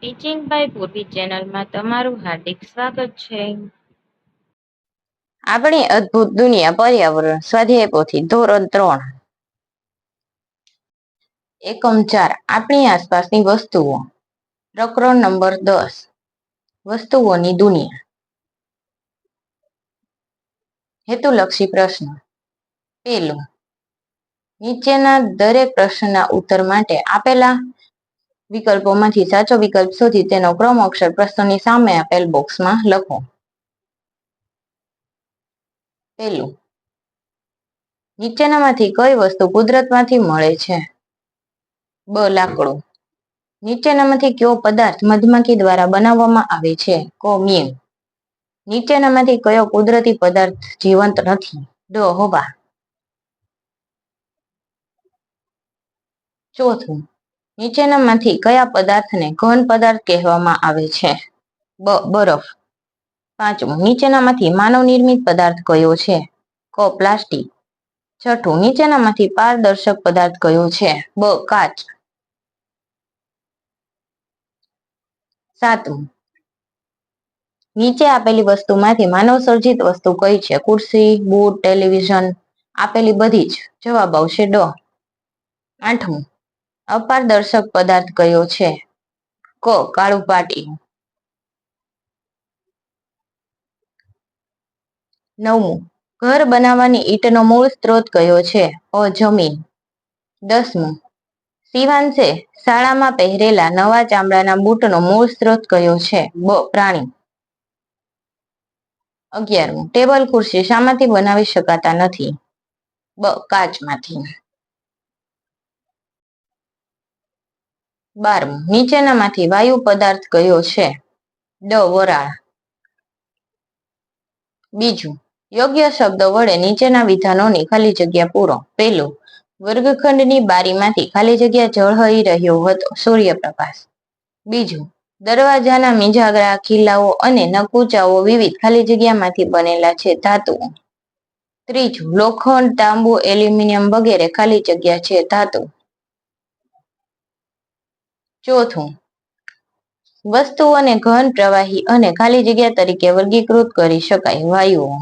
Teaching by પૂર્વી ચેનલમાં તમારું હાર્દિક સ્વાગત છે. આપણી અદ્ભુત દુનિયા પર્યાવરણ સ્વાધ્યાય પોથી ધોરણ 3 એકમ 4 આપણી આસપાસની વસ્તુઓ પ્રકરણ નંબર 10 વસ્તુઓની દુનિયા. હેતુલક્ષી પ્રશ્ન. પહેલો, નીચેના દરેક પ્રશ્નના ઉત્તર માટે આપેલા વિકલ્પોમાંથી સાચો વિકલ્પ શોધી તેનો ક્રમ અક્ષર પ્રશ્નની સામે આપેલ બોક્સમાં લખો. પહેલું, નીચેનામાંથી કઈ વસ્તુ કુદરતમાંથી મળે છે? બ. લાકડું. નીચેનામાંથી કયો પદાર્થ મધમાખી દ્વારા બનાવવામાં આવે છે? ક. મીણ. નીચેનામાંથી કયો કુદરતી પદાર્થ જીવંત નથી? ડ. હવા. ચોથું, નીચેનામાંથી કયા પદાર્થને ઘન પદાર્થ કહેવામાં આવે છે? બ. બરફ. પાંચમું, નીચેનામાંથી માનવ નિર્મિત પદાર્થ કયો છે? ક. પ્લાસ્ટિક. છઠ્ઠું, નીચેનામાંથી પારદર્શક પદાર્થ કયો છે? બ. કાચ. સાતમું, નીચે આપેલી વસ્તુમાંથી માનવ સર્જિત વસ્તુ કઈ છે? ખુરશી, બુટ, ટેલિવિઝન. આપેલી બધી જ. જવાબ આવશે ડ. આઠમું, અપારદર્શક પદાર્થ કયો છે? ક. કાળું પાટિયું. નવમું, ઘર બનાવવાની ઈંટનો મૂળ સ્ત્રોત કયો છે? અ. જમીન. 10મું, શિવાંશે શાળામાં પહેરેલા નવા ચામડાના બૂટનો મૂળ સ્ત્રોત કયો છે? બ. પ્રાણી. 11મું, ટેબલ ખુરશી શામાંથી બનાવી શકાતા નથી? બ. કાચમાંથી. 12મું, નીચેનામાંથી વાયુ પદાર્થ કયો છે? ડ. વરાળ. બીજું, યોગ્ય શબ્દ વડે નીચેના વિધાનોની ખાલી જગ્યા પૂરો. પહેલું, વર્ગખંડની બારીમાંથી ખાલી જગ્યા ઝળહળી રહ્યો હતો સૂર્યપ્રકાશ. બીજું, દરવાજાના મિજાગરા, ખીલાઓ અને નકુચાઓ વિવિધ ખાલી જગ્યામાંથી બનેલા છે ધાતુઓ. ત્રીજું, લોખંડ, તાંબુ, એલ્યુમિનિયમ વગેરે ખાલી જગ્યા છે ધાતુ. ચોથું, વસ્તુઓને ઘન, પ્રવાહી અને ખાલી જગ્યા તરીકે વર્ગીકૃત કરી શકાય. વાયુઓ.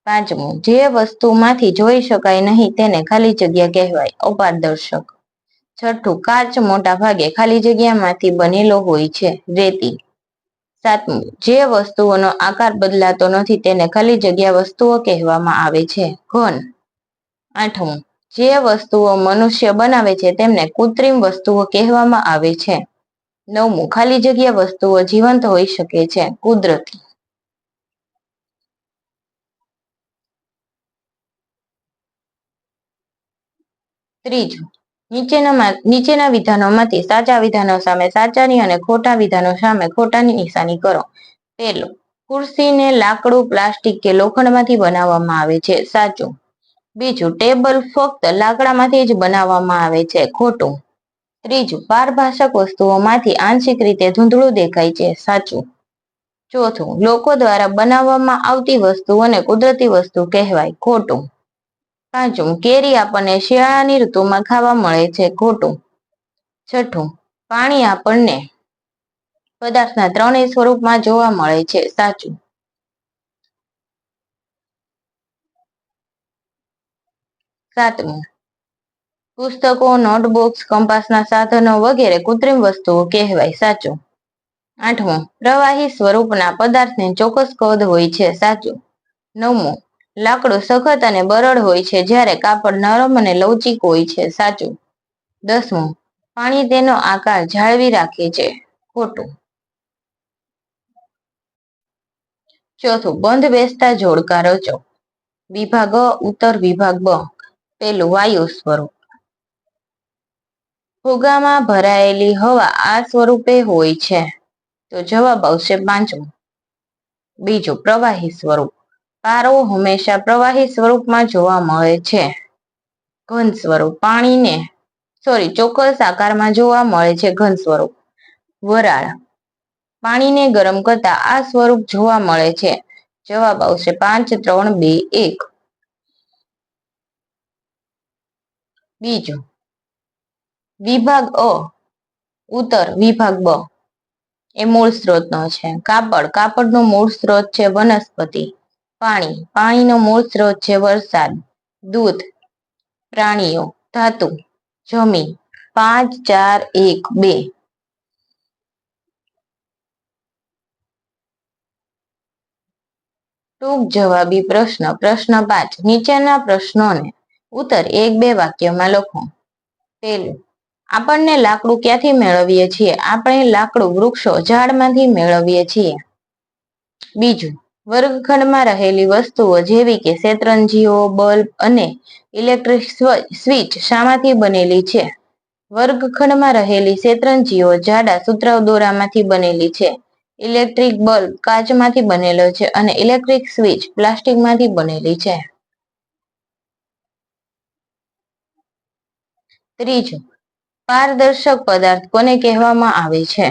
પાંચમું, જે વસ્તુમાંથી જોઈ શકાય નહીં તેને ખાલી જગ્યા કહેવાય. અપારદર્શક. છઠ્ઠું, કાચ મોટા ભાગે ખાલી જગ્યામાંથી બનેલો હોય છે. રેતી. સાતમું, જે વસ્તુઓનો આકાર બદલાતો નથી તેને ખાલી જગ્યા વસ્તુઓ કહેવામાં આવે છે. ઘન. આઠમું, જે વસ્તુઓ મનુષ્ય બનાવે છે તેમને કૃત્રિમ વસ્તુઓ કહેવામાં આવે છે. નવમું, ખાલી જગ્યા વસ્તુઓ જીવંત હોઈ શકે છે. કુદરતી. ત્રીજું, નીચેના વિધાનોમાંથી સાચા વિધાનો સામે સાચાની અને ખોટા વિધાનો સામે ખોટાની નિશાની કરો. પહેલું, ખુરશીને લાકડું, પ્લાસ્ટિક કે લોખંડમાંથી બનાવવામાં આવે છે. સાચું. બીજું, ટેબલ ફક્ત લાકડામાંથી જ બનાવવામાં આવે છે. ખોટું. ત્રીજું, પારભાષક વસ્તુઓમાંથી આંશિક રીતે ધૂંધળું દેખાય છે. સાચું. ચોથું, લોકો દ્વારા બનાવવામાં આવતી વસ્તુઓને કુદરતી વસ્તુ કહેવાય. ખોટું. પાંચમું, કેરી આપણને શિયાળાની ઋતુમાં ખાવા મળે છે. ખોટું. છઠ્ઠું, પાણી આપણને પદાર્થના ત્રણેય સ્વરૂપમાં જોવા મળે છે. સાચું. સાતમું, પુસ્તકો, નોટબુક્સ, કંપાસના સાધનો વગેરે કૃત્રિમ વસ્તુઓ કહેવાય. સાચું. આઠમું, પ્રવાહી સ્વરૂપના પદાર્થને ચોક્કસ કદ હોય છે. સાચું. નવમું, લાકડું સખત અને બરડ હોય છે જ્યારે કાપડ નરમ અને લવચીક હોય છે. સાચું. 10મું, પાણી તેનો આકાર જાળવી રાખે છે. ખોટું. ચોથું, બંધ બેસતા જોડકા રચો. વિભાગ અ, ઉત્તર. વિભાગ બ. પહેલું, વાયુ સ્વરૂપ. ફુગામાં ભરાયેલી હવા આ સ્વરૂપે હોય છે. તો જવાબ આવશે 5મું. બીજું, પ્રવાહી સ્વરૂપ. પારો હંમેશા પ્રવાહી સ્વરૂપમાં જોવા મળે છે. ઘન સ્વરૂપ. ચોક્કસ આકારમાં જોવા મળે છે. ઘન સ્વરૂપ. વરાળ. પાણીને ગરમ કરતા આ સ્વરૂપ જોવા મળે છે. જવાબ આવશે 5, 3, 2, 1. બીજું, વિભાગ અ, ઉત્તર. વિભાગ બ. એ મૂળ સ્ત્રોતનો છે. કાપડ, કાપડનો મૂળ સ્ત્રોત છે વનસ્પતિ. પાણી, પાણીનો મૂળ સ્ત્રોત છે વરસાદ. દૂધ, પ્રાણીઓ. ધાતુ, જમીન. 5, 4, 1, 2. ટૂંક જવાબી પ્રશ્ન. પ્રશ્ન 5. નીચેના પ્રશ્નોને ઉત્તર 1-2 વાક્યમાં લખો. પહેલું, આપણને લાકડું ક્યાંથી મેળવીએ છીએ? આપણે લાકડું વૃક્ષો, ઝાડમાંથી મેળવીએ છીએ. બીજું, વર્ગખંડમાં રહેલી વસ્તુઓ જેવી કે શેતરંજીઓ, બલ્બ અને ઇલેક્ટ્રિક સ્વિચ શામાંથી બનેલી છે? વર્ગખંડમાં રહેલી શેતરંજીઓ જાડા સુતરાઉ દોરામાંથી બનેલી છે. ઇલેક્ટ્રિક બલ્બ કાચમાંથી બનેલો છે અને ઇલેક્ટ્રિક સ્વિચ પ્લાસ્ટિકમાંથી બનેલી છે. ત્રીજું, પારદર્શક પદાર્થ કોને કહેવામાં આવે છે?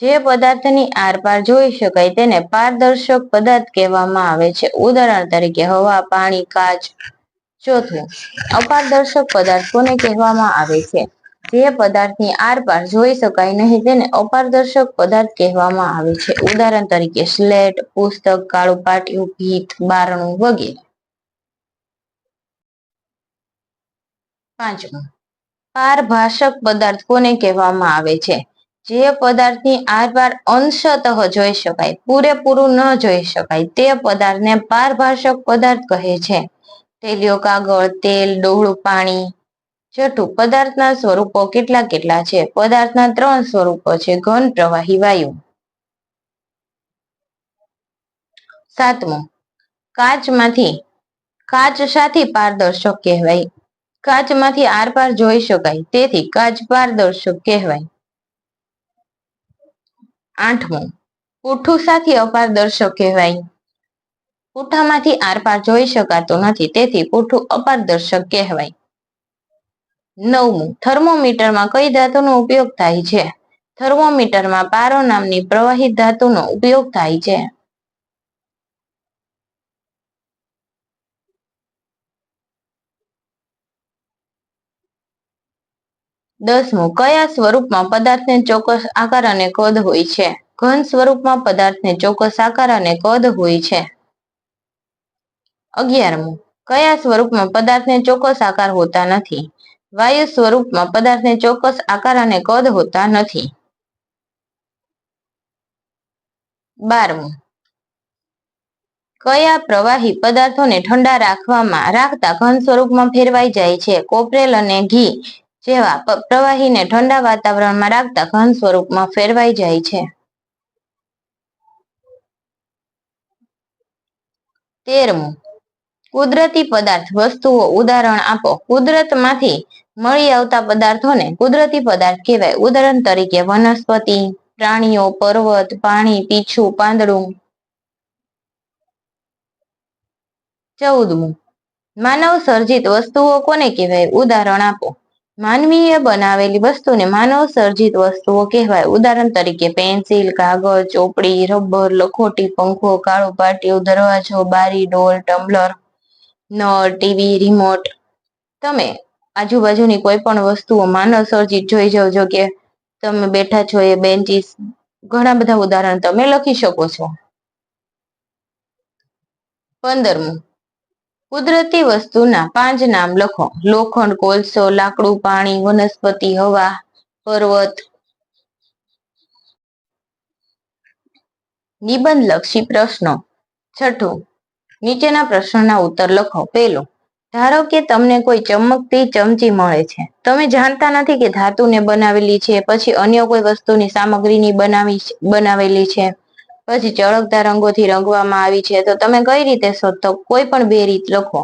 જે પદાર્થની આરપાર જોઈ શકાય તેને પારદર્શક પદાર્થ કહેવામાં આવે છે. ઉદાહરણ તરીકે હવા, પાણી, કાચ. ચોથું, અપારદર્શક પદાર્થ કોને કહેવામાં આવે છે? જે પદાર્થની આરપાર જોઈ શકાય નહીં તેને અપારદર્શક પદાર્થ કહેવામાં આવે છે. ઉદાહરણ તરીકે સ્લેટ, પુસ્તક, કાળું પાટિયું, ભીત, બારણું વગેરે. પાંચમું, પારભાષક પદાર્થ કોને કહેવામાં આવે છે? જે પદાર્થની આરપાર અંશતઃ જોઈ શકાય, પૂરેપૂરું ન જોઈ શકાય તે પદાર્થને પારભાષક પદાર્થ કહે છે. તેલિયો કાગળ, તેલ, ડહોળું પાણી. છઠ્ઠું, પદાર્થના સ્વરૂપો કેટલા કેટલા છે? પદાર્થના 3 સ્વરૂપો છે: ઘન, પ્રવાહી, વાયુ. સાતમું, કાચ શાથી પારદર્શક કહેવાય? કાચમાંથી આરપાર જોઈ શકાય તેથી કાચ પારદર્શક કહેવાય. આઠમું, પૂઠું શાથી અપારદર્શક કહેવાય? પૂઠામાંથી આરપાર જોઈ શકાતું નથી તેથી પૂઠું અપારદર્શક કહેવાય. નવમું, થર્મોમીટરમાં કઈ ધાતુનો ઉપયોગ થાય છે? થર્મોમીટરમાં પારો નામની પ્રવાહી ધાતુનો ઉપયોગ થાય છે. દસમું, કયા સ્વરૂપમાં પદાર્થને ચોક્કસ આકાર અને કદ હોય છે? ઘન સ્વરૂપમાં પદાર્થને ચોક્કસ આકાર અને કદ હોય છે. 11મું, કયા સ્વરૂપમાં પદાર્થને ચોક્કસ આકાર હોતા નથી? વાયુ સ્વરૂપમાં પદાર્થને ચોક્કસ આકાર અને કદ હોતા નથી. 12મું, કયા પ્રવાહી પદાર્થોને ઠંડા રાખતા ઘન સ્વરૂપમાં ફેરવાઈ જાય છે? કોપરેલ અને ઘી જેવા પ્રવાહીને ઠંડા વાતાવરણમાં રાખતા ઘન સ્વરૂપમાં ફેરવાઈ જાય છે. 13મું, કુદરતી પદાર્થ વસ્તુઓ ઉદાહરણ આપો. કુદરતમાંથી મળી આવતા પદાર્થોને કુદરતી પદાર્થ કહેવાય. ઉદાહરણ તરીકે વનસ્પતિ, પ્રાણીઓ, પર્વત, પાણી, પીછું, પાંદડું. 14મું, માનવ સર્જિત વસ્તુઓ કોને કહેવાય? ઉદાહરણ આપો. માનવીએ બનાવેલી વસ્તુને માનવ સર્જિત વસ્તુઓ કહેવાય. ઉદાહરણ તરીકે પેન્સિલ, કાગળ, ચોપડી, રબર, લખોટી, પંખો, કાળું પાટિયું, દરવાજો, બારી, ડોલ, ટમ્બલર, નળ, ટીવી, રિમોટ. તમે આજુબાજુની કોઈ પણ વસ્તુઓ માનવ સર્જિત જોઈ જજો કે તમે બેઠા છો એ બેન્ચીસ, ઘણા બધા ઉદાહરણ તમે લખી શકો છો. 15મું, કુદરતી વસ્તુના 5 નામ લખો. લોખંડ, કોલસો, લાકડું, પાણી, વનસ્પતિ, હવા, પર્વત. નિબંધલક્ષી પ્રશ્નો. છઠ્ઠું, નીચેના પ્રશ્નોના ઉત્તર લખો. પહેલું, ધારો કે તમને કોઈ ચમકતી ચમચી મળે છે. તમે જાણતા નથી કે ધાતુને બનાવેલી છે, પછી અન્ય કોઈ વસ્તુની સામગ્રીની બનાવેલી છે, પછી ચળકતા રંગોથી રંગવામાં આવી છે, તો તમે કઈ રીતે શોધશો? કોઈ પણ 2 રીત લખો.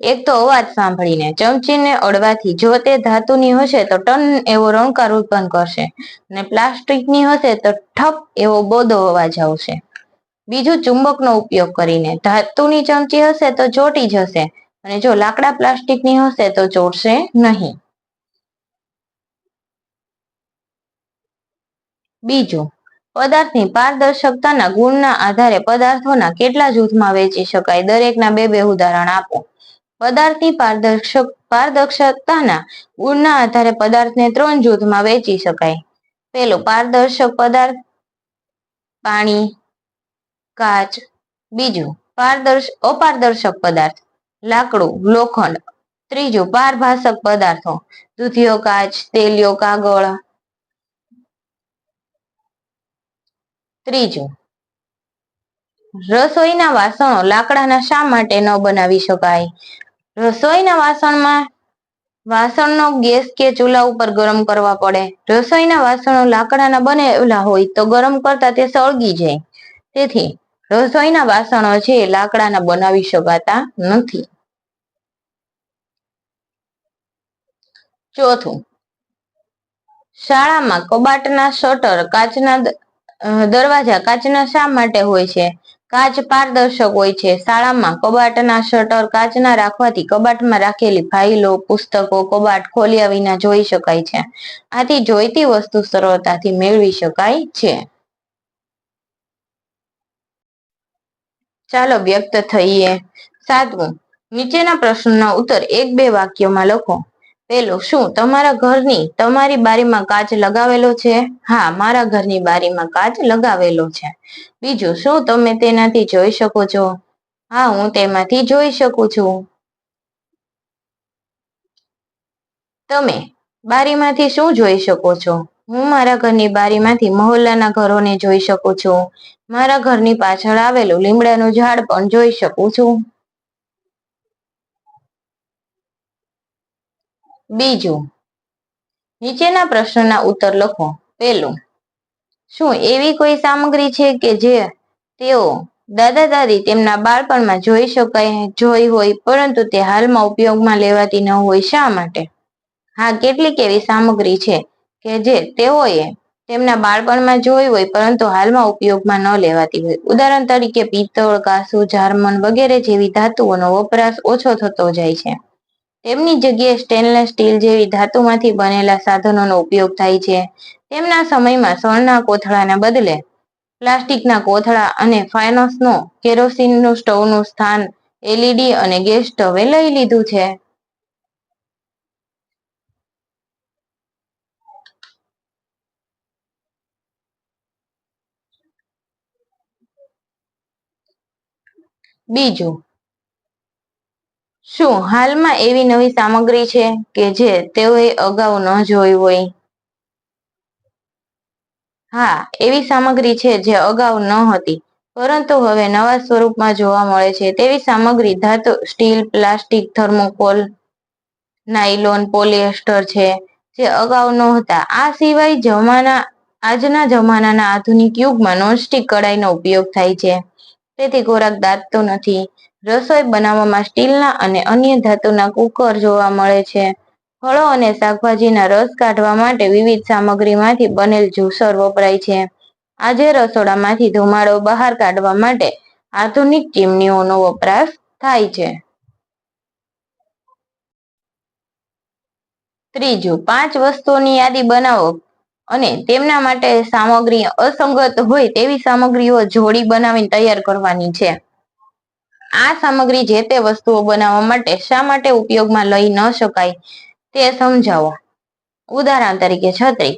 એક તો અવાજ સાંભળીને. ચમચીને અડવાથી જો તે ધાતુની હશે તો ટન એવો રણકાર ઉત્પન્ન કરશે અને પ્લાસ્ટિકની હશે તો ઠપ એવો બોધો અવાજ આવશે. બીજું, ચુંબકનો ઉપયોગ કરીને. ધાતુની ચમચી હશે તો ચોંટી જશે અને જો લાકડા પ્લાસ્ટિકની હશે તો ચોંટશે નહીં. બીજું, પદાર્થની પારદર્શકતાના ગુણના આધારે પદાર્થોના કેટલા જૂથમાં વહેંચી શકાય? દરેકના 2-2 ઉદાહરણ આપો. પદાર્થની પારદર્શકતાના ગુણના આધારે પદાર્થને 3 જૂથમાં વહેંચી શકાય. પેલું પારદર્શક પદાર્થ, પાણી, કાચ. બીજું અપારદર્શક પદાર્થ, લાકડું, લોખંડ. ત્રીજું પારભાસક પદાર્થો, દૂધિયો કાચ, તેલિયો કાગળ. ત્રીજું રસોઈના વાસણો લાકડાના શા માટે ન બનાવી શકાય? રસોઈના વાસણનો ગેસ કે ચૂલા ઉપર ગરમ કરવા પડે. રસોઈના વાસણો લાકડાના બનેલા હોય તો ગરમ કરતા તે સળગી જાય. તેથી રસોઈના વાસણો છે લાકડાના બનાવી શકાતા નથી. ચોથું, શાળામાં કબાટના શટર દરવાજા કાચના શા માટે હોય છે? કાચ પારદર્શક હોય છે. શાળામાં કબાટના શટર કાચના રાખવાથી કબાટમાં રાખેલી ફાઇલો, પુસ્તકો કબાટ ખોલ્યા વિના જોઈ શકાય છે. આથી જોઈતી વસ્તુ સરળતાથી મેળવી શકાય છે. ચાલો વ્યક્ત થઈએ. સાતમું, નીચેના પ્રશ્નોના ઉત્તર 1-2 વાક્યોમાં લખો. પેલું, શું તમારા ઘરની તમારી બારીમાં કાચ લગાવેલો છે? હા, મારા ઘરની બારીમાં કાચ લગાવેલો છે. બીજું, શું તમે તેનાથી જોઈ શકો છો? હા, હું તેમાંથી જોઈ શકું છું. તમે બારીમાંથી શું જોઈ શકો છો? હું મારા ઘરની બારીમાંથી મહોલ્લાના ઘરોને જોઈ શકું છું. મારા ઘરની પાછળ આવેલું લીમડાનું ઝાડ પણ જોઈ શકું છું. બીજું, નીચેના પ્રશ્નોના ઉત્તર લખો. પેલું, શું એવી કોઈ સામગ્રી છે કે જે તેઓ દાદા દાદી તેમના બાળપણમાં જોઈ હોય પરંતુ તે હાલમાં ઉપયોગમાં લેવાતી ન હોય? શા માટે? હા, કેટલીક એવી સામગ્રી છે કે જે તેઓએ તેમના બાળપણમાં જોઈ હોય પરંતુ હાલમાં ઉપયોગમાં ન લેવાતી હોય. ઉદાહરણ તરીકે પિત્તળ, કાંસુ, જારમન વગેરે જેવી ધાતુઓનો વપરાશ ઓછો થતો જાય છે. તેમની જગ્યાએ સ્ટેનલેસ સ્ટીલ જેવી ધાતુમાંથી બનેલા સાધનોનો ઉપયોગ થાય છે. તેમના સમયમાં શણના કોથળાના બદલે પ્લાસ્ટિકના કોથળા અને ફાઇનસનો કેરોસીન સ્ટવનું સ્થાન એલઈડી અને ગેસ સ્ટવે લઈ લીધું છે. બીજું, શું હાલમાં એવી નવી સામગ્રી છે કે જે તેઓએ અગાઉ ન જોઈ હોય? હા, એવી સામગ્રી છે જે અગાઉ ન હતી પરંતુ હવે નવા સ્વરૂપમાં જોવા મળે છે. તેવી સામગ્રી ધાતુ, steel, plastic, thermocol, nylon, polyester છે જે અગાઉ નહોતા. આ સિવાય આજના જમાનાના આધુનિક યુગમાં નોનસ્ટિક કડાઈનો ઉપયોગ થાય છે. તેથી ખોરાક દાઝતો નથી. રસોઈ બનાવવામાં સ્ટીલના અને અન્ય ધાતુના કુકર જોવા મળે છે. ફળો અને શાકભાજીના રસ કાઢવા માટે વિવિધ સામગ્રીમાંથી બનેલ જ્યુસર વપરાય છે. આજે રસોડામાંથી ધુમાડો બહાર કાઢવા માટે આધુનિક ચીમનીઓનો વપરાશ થાય છે. ત્રીજું, 5 વસ્તુઓની યાદી બનાવો અને તેમના માટે સામગ્રી અસંગત હોય તેવી સામગ્રીઓ જોડી બનાવીને તૈયાર કરવાની છે. આ સામગ્રી જે તે વસ્તુઓ બનાવવા માટે શા માટે ઉપયોગમાં લઈ ન શકાય તે સમજાવો. ઉદાહરણ તરીકે છત્રી,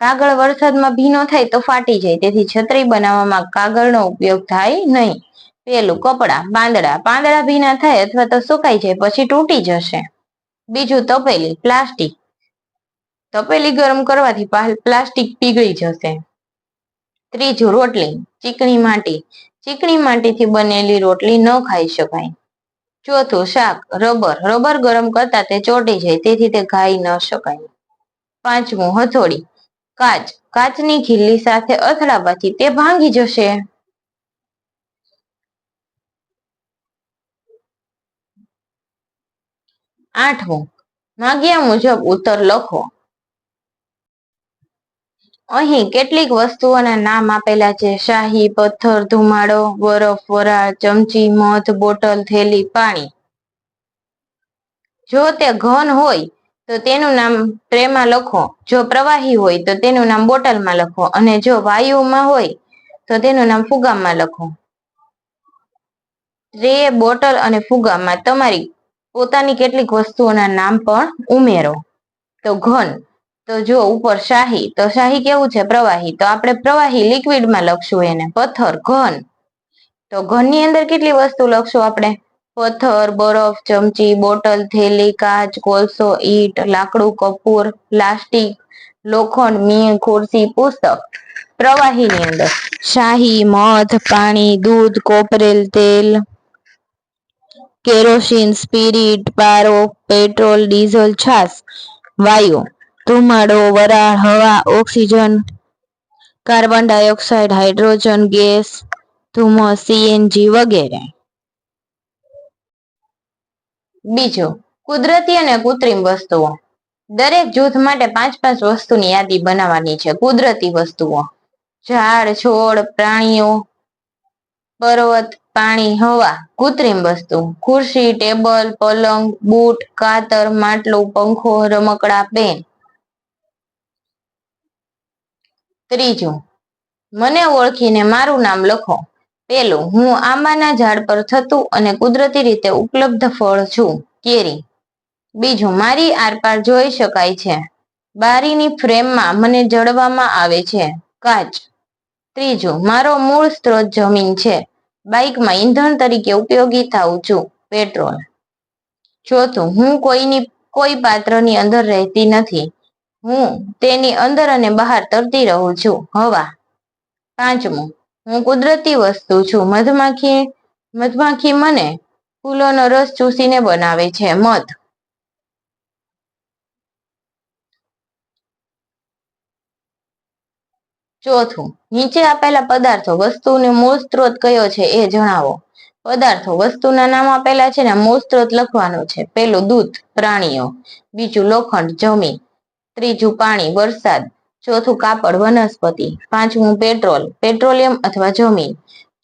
કાગળ વરસાદમાં ભીનો થાય તો ફાટી જાય. તેથી છત્રી બનાવવામાં કાગળનો ઉપયોગ થાય નહીં. પેલું, કપડાં, પાંદડા ભીના થાય અથવા તો સુકાઈ જાય પછી તૂટી જશે. બીજું, તપેલી, પ્લાસ્ટિક, તપેલી ગરમ કરવાથી પ્લાસ્ટિક પીગળી જશે. ત્રીજું, રોટલી, ચીકણી માટીથી બનેલી રોટલી ન ખાઈ શકાય. ચોથું, શાક, રબર ગરમ કરતા તે ચોંટી જાય તેથી તે ખાઈ ન શકાય. પાંચમું, હથોડી, કાચની ખીલી સાથે અથડાવાથી તે ભાંગી જશે. આઠમું, માંગ્યા મુજબ ઉત્તર લખો. અહીં કેટલીક વસ્તુઓના નામ આપેલા છે. શાહી, પથ્થર, ધુમાડો, બરફ, વરાળ, ચમચી, મધ, બોટલ, થેલી, પાણી. જો તે ઘન હોય તો તેનું નામ ટ્રેમાં લખો. જો પ્રવાહી હોય તો તેનું નામ બોટલમાં લખો અને જો વાયુમાં હોય તો તેનું નામ ફુગામાં લખો. ટ્રે, બોટલ અને ફુગામાં તમારી પોતાની કેટલીક વસ્તુઓના નામ પણ ઉમેરો. તો ઘન, તો જો ઉપર શાહી, તો શાહી કેવું છે? પ્રવાહી. તો આપણે પ્રવાહી લિક્વિડમાં લખશું એને. પથ્થર ઘન, તો ઘનની અંદર કેટલી વસ્તુ લખશું આપણે? પથ્થર, બરફ, ચમચી, બોટલ, થેલી, કાચ, કોલસો, ઈંટ, લાકડું, કપૂર, પ્લાસ્ટિક, લોખંડ, મીણ, ખુરશી, પુસ્તક. પ્રવાહીની અંદર શાહી, મધ, પાણી, દૂધ, કોપરેલ તેલ, કેરોસીન, સ્પિરિટ, પારો, પેટ્રોલ, ડીઝલ, છાશ. વાયુ ધુમાડો, વરાળ, હવા, oxygen, carbon dioxide, hydrogen gas, ધુમ્મસ, સીએનજી વગેરે. બીજું, કુદરતી અને કૃત્રિમ વસ્તુઓ. દરેક જૂથ માટે 5-5 વસ્તુની યાદી બનાવવાની છે. કુદરતી વસ્તુઓ: ઝાડ, છોડ, પ્રાણીઓ, પર્વત, પાણી, હવા. કૃત્રિમ વસ્તુ: ખુરશી, ટેબલ, પલંગ, બૂટ, કાતર, માટલું, પંખો, રમકડા, પેન. ત્રીજું, મને ઓળખીને મારું નામ લખો. પેલું, હું આંબાના ઝાડ પર થતું અને કુદરતી રીતે ઉપલબ્ધ ફળ છું. કેરી. બીજું, મારી આરપાર જોઈ શકાય છે. બારીની ફ્રેમમાં મને જડવામાં આવે છે. કાચ. ત્રીજું, મારો મૂળ સ્ત્રોત જમીન છે. બાઇકમાં ઈંધણ તરીકે ઉપયોગી થાઉં છું. પેટ્રોલ. ચોથું, હું કોઈ પાત્રની અંદર રહેતી નથી. હું તેની અંદર અને બહાર તરતી રહું છું. હવા. પાંચમું, હું કુદરતી વસ્તુ છું. મધમાખી મને ફૂલોનો રસ ચૂસીને બનાવે છે. મધ. ચોથું, નીચે આપેલા પદાર્થો વસ્તુનો મૂળ સ્ત્રોત કયો છે એ જણાવો. પદાર્થો વસ્તુના નામ આપેલા છે ને મૂળ સ્ત્રોત લખવાનો છે. પેલું, દૂધ, પ્રાણીઓ. બીજું, લોખંડ, જમીન. ત્રીજું, પાણી, વરસાદ. ચોથું, કાપડ, વનસ્પતિ. પાંચમું, પેટ્રોલ, પેટ્રોલિયમ અથવા જમીન.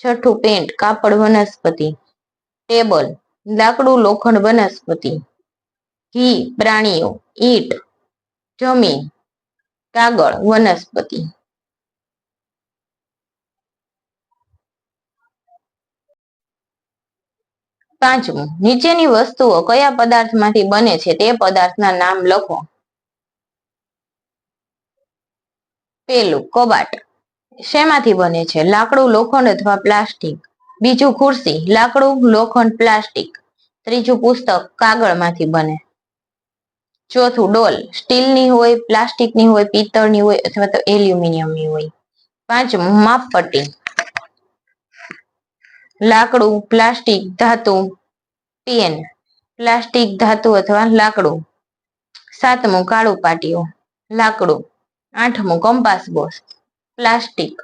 છઠ્ઠું, પેન્ટ, કાપડ, વનસ્પતિ. ટેબલ, લાકડું, લોખંડ, વનસ્પતિ. ઘી, પ્રાણીઓ. ઈંટ, જમીન. કાગળ, વનસ્પતિ. પાંચમું, નીચેની વસ્તુઓ કયા પદાર્થમાંથી બને છે તે પદાર્થના નામ લખો. પેલું, કબાટ. શેમાંથી બને છે? લાકડું, લોખંડ અથવા પ્લાસ્ટિક. બીજું, ખુરશી. લાકડું, લોખંડ, પ્લાસ્ટિક. ત્રીજું, પુસ્તક. કાગળમાંથી બને. ચોથું, ડોલ. સ્ટીલની હોય, પ્લાસ્ટિકની હોય, પિત્તળની હોય અથવા તો એલ્યુમિનિયમની હોય. પાંચમું, માપપટ્ટી. લાકડું, પ્લાસ્ટિક, ધાતુ. પેન, પ્લાસ્ટિક, ધાતુ અથવા લાકડું. સાતમું, કાળું પાટિયું. લાકડું. આઠમું, કંપાસ બોક્સ. પ્લાસ્ટિક.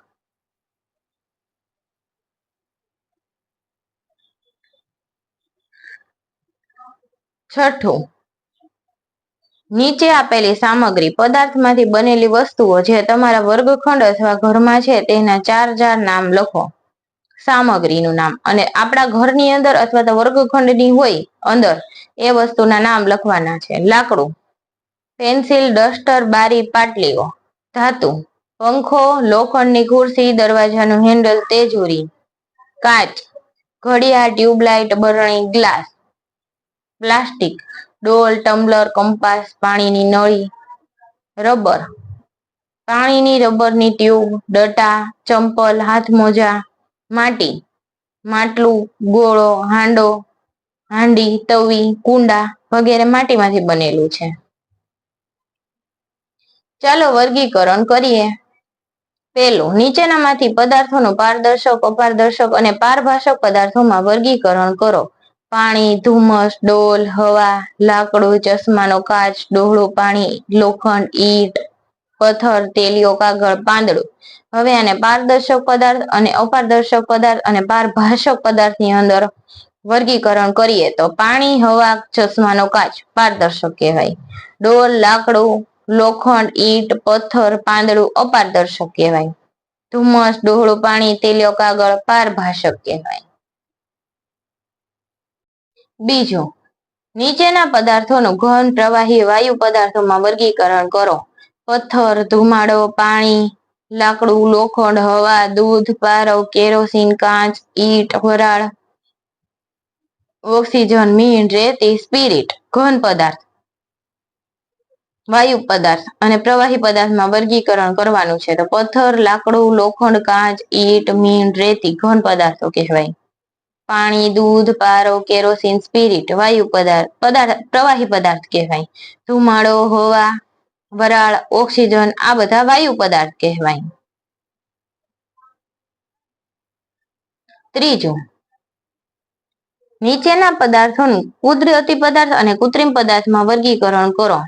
છઠ્ઠું, નીચે આપેલી સામગ્રી પદાર્થમાંથી બનેલી વસ્તુઓ જે તમારા વર્ગખંડ અથવા ઘરમાં છે તેના 4 નામ લખો. સામગ્રીનું નામ, અને આપણા ઘરની અંદર અથવા તો વર્ગખંડની હોય અંદર એ વસ્તુના નામ લખવાના છે. લાકડું, પેન્સિલ, ડસ્ટર, બારી, પાટલીઓ. ધાતુ, પંખો, લોખંડની ખુરશી, દરવાજાનું હેન્ડલ, તેજોરી. કાચ, ઘડિયાળ, ટ્યુબલાઇટ, બરણી, ગ્લાસ. પ્લાસ્ટિક, ડોલ, ટમ્બલર, કંપાસ, પાણીની નળી. રબર, પાણીની રબરની ટ્યુબ, ડટા, ચંપલ, હાથમોજા. માટી, માટલું, ગોળો, હાંડો, હાંડી, તવી, કુંડા વગેરે માટીમાંથી બનેલું છે. ચાલો વર્ગીકરણ કરીએ. પેલું, નીચેનામાંથી પદાર્થોનું પારદર્શક, અપારદર્શક અને પારભાષક પદાર્થોમાં વર્ગીકરણ કરો. પાણી, ધુમ્મસ, ડોલ, હવા, લાકડું, ચશ્માનો કાચ, ડોહળું પાણી, લોખંડ, ઈંટ, પથ્થર, તેલીયો, કાગળ, પાંદડું. હવે આને પારદર્શક પદાર્થ અને અપારદર્શક પદાર્થ અને પારભાષક પદાર્થની અંદર વર્ગીકરણ કરીએ તો પાણી, હવા, ચશ્માનો કાચ પારદર્શક કહેવાય. ડોલ, લાકડું, લોખંડ, ઈંટ, પથ્થર, પાંદડું અપારદર્શક કહેવાય. ધુમ્મસ, ડોહળું પાણી, તેલીયો, કાગળ પારભાષક કહેવાય. બીજું, નીચેના પદાર્થોનું ઘન, પ્રવાહી, વાયુ પદાર્થોમાં વર્ગીકરણ કરો. પથ્થર, ધુમાડો, પાણી, લાકડું, લોખંડ, હવા, દૂધ, પારો, કેરોસીન, કાચ, ઈંટ, વરાળ, ઓક્સિજન, મીણ, રેતી, સ્પિરિટ. ઘન પદાર્થ. વાયુ પદાર્થ અને પ્રવાહી પદાર્થમાં વર્ગીકરણ કરવાનું છે. તો પથ્થર, લાકડું, લોખંડ, કાચ, ઈંટ, મીણ, રેતી ઘન પદાર્થો કહેવાય. પાણી, દૂધ, પારો, કેરોસીન, સ્પિરિટ વાયુ પદાર્થ પ્રવાહી પદાર્થ કહેવાય. ધુમાડો, હવા, વરાળ, ઓક્સિજન આ બધા વાયુ પદાર્થ કહેવાય. ત્રીજું, નીચેના પદાર્થોનું કુદરતી પદાર્થ અને કૃત્રિમ પદાર્થમાં વર્ગીકરણ કરો.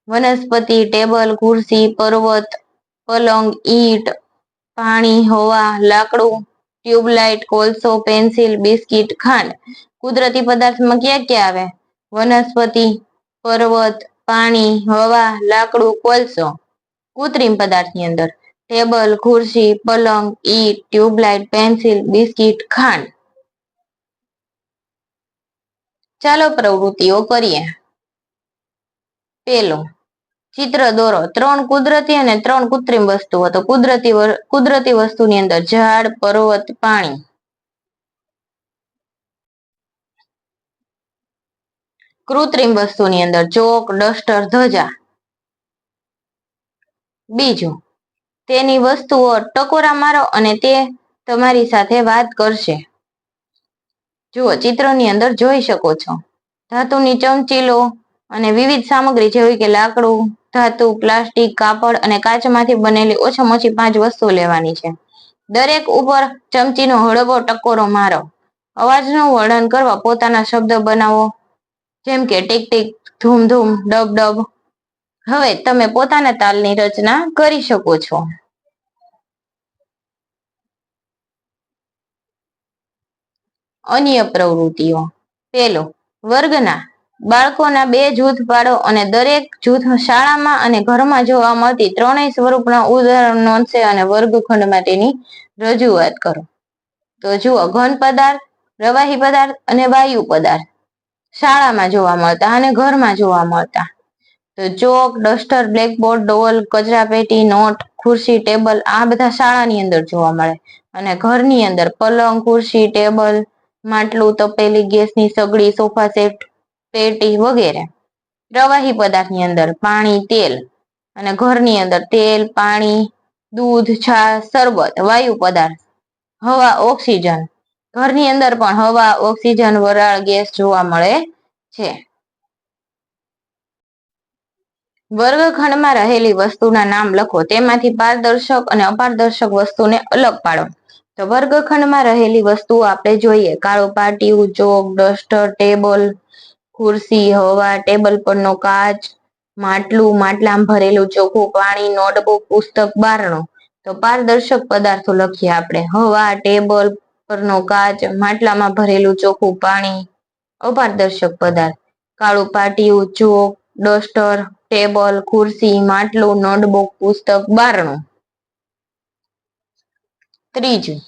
વનસ્પતિ, ટેબલ, ખુરશી, પર્વત, પલંગ, ઈંટ, પાણી, હવા, લાકડું, ટ્યુબલાઇટ, કોલસો, પેન્સિલ, બિસ્કિટ, ખાંડ. કુદરતી પદાર્થમાં ક્યાં ક્યાં આવે? વનસ્પતિ, પર્વત, પાણી, હવા, લાકડું, કોલસો. કૃત્રિમ પદાર્થની અંદર ટેબલ, ખુરશી, પલંગ, ઈંટ, ટ્યુબલાઇટ, પેન્સિલ, બિસ્કિટ, ખાંડ. ચાલો પ્રવૃત્તિઓ કરીએ. પેલો, ચિત્ર દોરો. 3 કુદરતી અને 3 કૃત્રિમ વસ્તુઓ. તો કુદરતી વસ્તુની અંદર ઝાડ, પર્વત, પાણી. કૃત્રિમ વસ્તુની અંદર ચોક, ડસ્ટર, ધજા. બીજું, તેની વસ્તુઓ ટકોરા મારો અને તે તમારી સાથે વાત કરશે. જુઓ, ચિત્રની અંદર જોઈ શકો છો ધાતુની ચમચી લો અને વિવિધ સામગ્રી જેવી કે લાકડું, ધાતુ, પ્લાસ્ટિક, કાપડ અને કાચમાંથી બનેલી ઓછામાં ઓછી 5 વસ્તુઓ લેવાની છે. દરેક ઉપર ચમચીનો હળવો ટકોરો મારો. અવાજનું વર્ણન કરવા પોતાના શબ્દ બનાવો, જેમ કે ટીક ટીક, ધૂમ ધૂમ, ડબ ડબ. હવે તમે પોતાના તાલની રચના કરી શકો છો. અન્ય પ્રવૃત્તિઓ. પેલો, વર્ગના બાળકોના 2 જૂથ પાડો અને દરેક જૂથ શાળામાં અને ઘરમાં જોવા મળતી 3 સ્વરૂપના ઉદાહરણ નોંધશે અને વર્ગખંડમાં તેની રજૂઆત કરો. તો જુઓ, ઘન પદાર્થ, પ્રવાહી પદાર્થ અને વાયુ પદાર્થ શાળામાં જોવા મળતા અને ઘરમાં જોવા મળતા. તો ચોક, ડસ્ટર, બ્લેકબોર્ડ, ડોલ, કચરાપેટી, નોટ, ખુરશી, ટેબલ આ બધા શાળાની અંદર જોવા મળે. અને ઘરની અંદર પલંગ, ખુરશી, ટેબલ, માટલું, તપેલી, ગેસની સગડી, સોફા સેટ, પેટી વગેરે. પ્રવાહી પદાર્થની અંદર પાણી, તેલ. અને ઘરની અંદર તેલ, પાણી, દૂધ, છાશ, શરબત. વાયુ પદાર્થ હવા, ઓક્સિજન. ઘરની અંદર પણ હવા, ઓક્સિજન, વરાળ, ગેસ જોવા મળે છે. વર્ગખંડમાં રહેલી વસ્તુના નામ લખો. તેમાંથી પારદર્શક અને અપારદર્શક વસ્તુને અલગ પાડો. તો વર્ગખંડમાં રહેલી વસ્તુઓ આપણે જોઈએ. કાળું પાટિયું, ચોક, ડસ્ટર, ટેબલ, ખુરશી, હવા, ટેબલ પરનો કાચ, માટલું, માટલામાં ભરેલું ચોખ્ખું પાણી, નોટબુક, પુસ્તક, બારણું. તો પારદર્શક પદાર્થો લખીએ આપણે. હવા, ટેબલ પરનો કાચ, માટલામાં ભરેલું ચોખ્ખું પાણી. અપારદર્શક પદાર્થ કાળું પાટિયું, ચોક, ડસ્ટર, ટેબલ, ખુરશી, માટલું, નોટબુક, પુસ્તક, બારણું. ત્રીજું,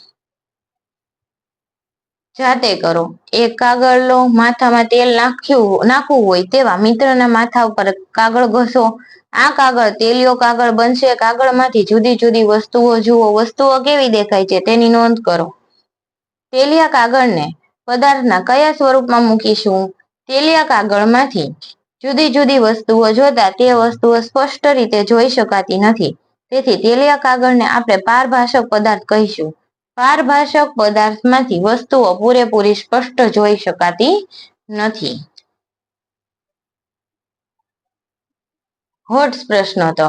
જાતે કરો. એક કાગળ લો, માથામાં તેલ નાખવું હોય તેવા મિત્રના માથા ઉપર કાગળ ઘસો. આ કાગળ તેલિયો કાગળ બનશે. કાગળમાંથી જુદી જુદી વસ્તુઓ જુઓ. વસ્તુઓ કેવી દેખાય છે તેની નોંધ કરો. તેલિયા કાગળને પદાર્થના કયા સ્વરૂપમાં મૂકીશું? તેલિયા કાગળમાંથી જુદી જુદી વસ્તુઓ જોતા તે વસ્તુઓ સ્પષ્ટ રીતે જોઈ શકાતી નથી. તેથી તેલિયા કાગળને આપણે પારભાષક પદાર્થ કહીશું. પારભાષક પદાર્થમાંથી વસ્તુઓ પૂરેપૂરી સ્પષ્ટ જોઈ શકાતી નથી. હોટ્સ પ્રશ્નો. તો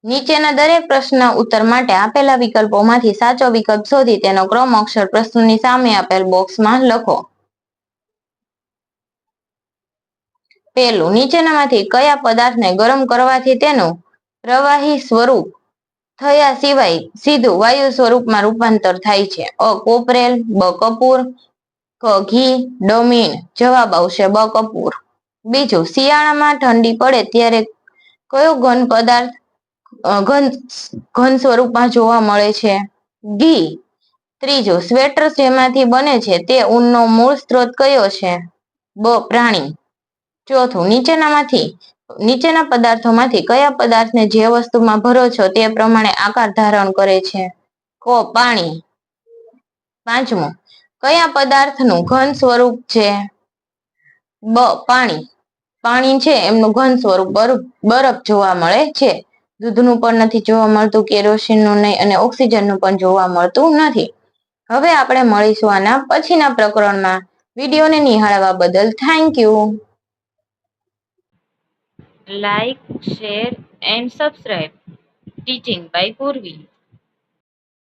નીચેના દરેક પ્રશ્નના ઉત્તર માટે આપેલા વિકલ્પોમાંથી સાચો વિકલ્પ શોધી તેનો ક્રમ અક્ષર પ્રશ્નની સામે આપેલ બોક્સમાં લખો. પેલું, નીચેનામાંથી કયા પદાર્થને ગરમ કરવાથી તેનું પ્રવાહી સ્વરૂપ થયા સિવાય સીધું વાયુ સ્વરૂપમાં રૂપાંતર થાય છે? અ કોપરેલ, બ કપૂર, ક ઘી, ડ મીણ. જવાબ આવશે બ કપૂર. બીજું, શિયાળામાં ઠંડી પડે ત્યારે કયો ઘન પદાર્થ ઘન સ્વરૂપમાં જોવા મળે છે? ઘી. ત્રીજું, સ્વેટર જેમાંથી બને છે તે ઊનનો મૂળ સ્ત્રોત કયો છે? બ પ્રાણી. ચોથું, નીચેના પદાર્થોમાંથી કયા પદાર્થને જે વસ્તુમાં ભરો છો તે પ્રમાણે આકાર ધારણ કરે છે? ક પાણી. પાંચમું, કયા પદાર્થનું ઘન સ્વરૂપ છે? બ પાણી. પાણી છે એમનું ઘન સ્વરૂપ બરફ જોવા મળે છે. દૂધનું પણ નથી જોવા મળતું, કેરોસીનનું નહીં અને ઓક્સિજનનું પણ જોવા મળતું નથી. હવે આપણે મળીશું આના પછીના પ્રકરણમાં. વિડીયોને નિહાળવા બદલ thank you. Like, share and subscribe. Teaching by પૂર્વી.